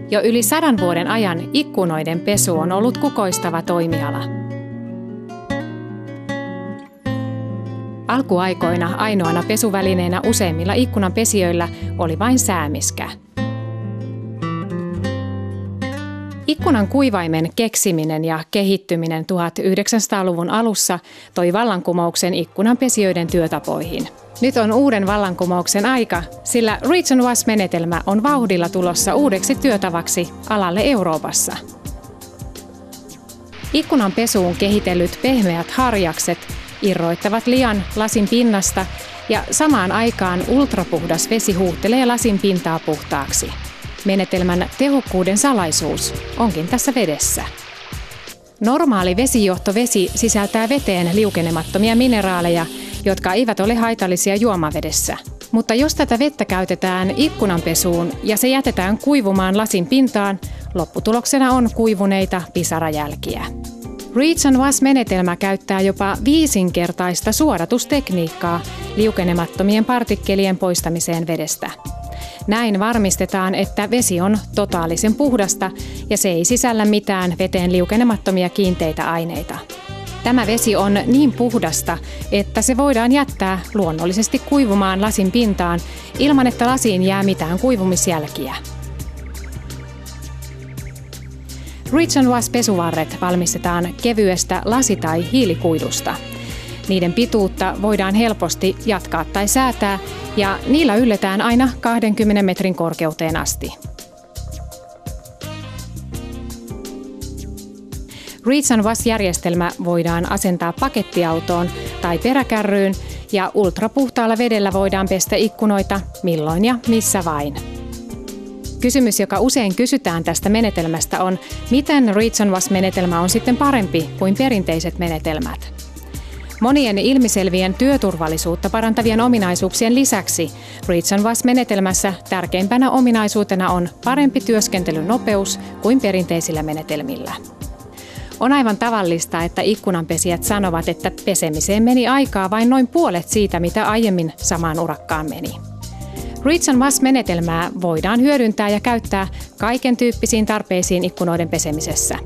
Jo yli 100 vuoden ajan ikkunoiden pesu on ollut kukoistava toimiala. Alkuaikoina ainoana pesuvälineenä useimmilla ikkunanpesijöillä oli vain säämiskä. Ikkunan kuivaimen keksiminen ja kehittyminen 1900-luvun alussa toi vallankumouksen ikkunanpesijöiden työtapoihin. Nyt on uuden vallankumouksen aika, sillä Reach and Wash-menetelmä on vauhdilla tulossa uudeksi työtavaksi alalle Euroopassa. Ikkunan pesuun kehitellyt pehmeät harjakset irroittavat lian lasin pinnasta ja samaan aikaan ultrapuhdas vesi huuhtelee lasin pintaa puhtaaksi. Menetelmän tehokkuuden salaisuus onkin tässä vedessä. Normaali vesijohtovesi sisältää veteen liukenemattomia mineraaleja, jotka eivät ole haitallisia juomavedessä. Mutta jos tätä vettä käytetään ikkunanpesuun ja se jätetään kuivumaan lasin pintaan, lopputuloksena on kuivuneita pisarajälkiä. Reach and Wash-menetelmä käyttää jopa 5-kertaista suodatustekniikkaa liukenemattomien partikkelien poistamiseen vedestä. Näin varmistetaan, että vesi on totaalisen puhdasta ja se ei sisällä mitään veteen liukenemattomia kiinteitä aineita. Tämä vesi on niin puhdasta, että se voidaan jättää luonnollisesti kuivumaan lasin pintaan ilman, että lasiin jää mitään kuivumisjälkiä. Reach and Wash -pesuvarret valmistetaan kevyestä lasi- tai hiilikuidusta. Niiden pituutta voidaan helposti jatkaa tai säätää ja niillä ylletään aina 20 metrin korkeuteen asti. Reach and Wash-järjestelmä voidaan asentaa pakettiautoon tai peräkärryyn ja ultrapuhtaalla vedellä voidaan pestä ikkunoita milloin ja missä vain. Kysymys, joka usein kysytään tästä menetelmästä on, miten Reach and Wash-menetelmä on sitten parempi kuin perinteiset menetelmät. Monien ilmiselvien työturvallisuutta parantavien ominaisuuksien lisäksi Reach and Wash-menetelmässä tärkeimpänä ominaisuutena on parempi työskentelynopeus kuin perinteisillä menetelmillä. On aivan tavallista, että ikkunanpesijät sanovat, että pesemiseen meni aikaa vain noin puolet siitä, mitä aiemmin samaan urakkaan meni. Reach and Wash-menetelmää voidaan hyödyntää ja käyttää kaiken tyyppisiin tarpeisiin ikkunoiden pesemisessä.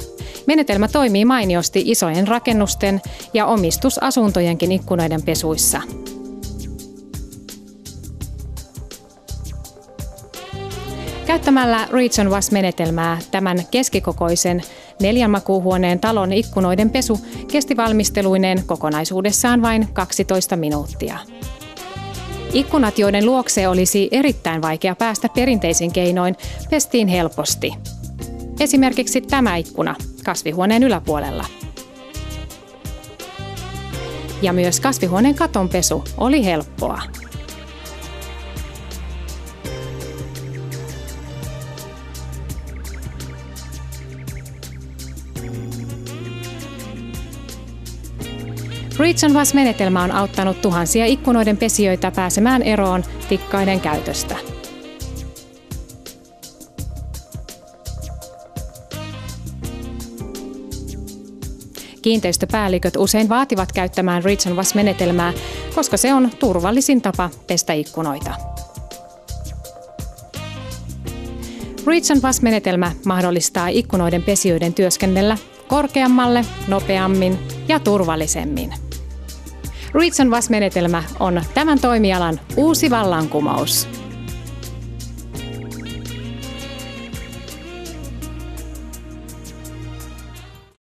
Menetelmä toimii mainiosti isojen rakennusten ja omistusasuntojenkin ikkunoiden pesuissa. Käyttämällä Reach and Wash-menetelmää tämän keskikokoisen 4 makuuhuoneen talon ikkunoiden pesu kesti valmisteluineen kokonaisuudessaan vain 12 minuuttia. Ikkunat, joiden luokse olisi erittäin vaikea päästä perinteisin keinoin, pestiin helposti. Esimerkiksi tämä ikkuna kasvihuoneen yläpuolella. Ja myös kasvihuoneen katonpesu oli helppoa. Reach and Wash-menetelmä on auttanut tuhansia ikkunoiden pesijöitä pääsemään eroon tikkaiden käytöstä. Kiinteistöpäälliköt usein vaativat käyttämään Reach and Wash-menetelmää, koska se on turvallisin tapa pestä ikkunoita. Reach and Wash-menetelmä mahdollistaa ikkunoiden pesijöiden työskennellä korkeammalle, nopeammin ja turvallisemmin. Reach and Wash-menetelmä on tämän toimialan uusi vallankumous.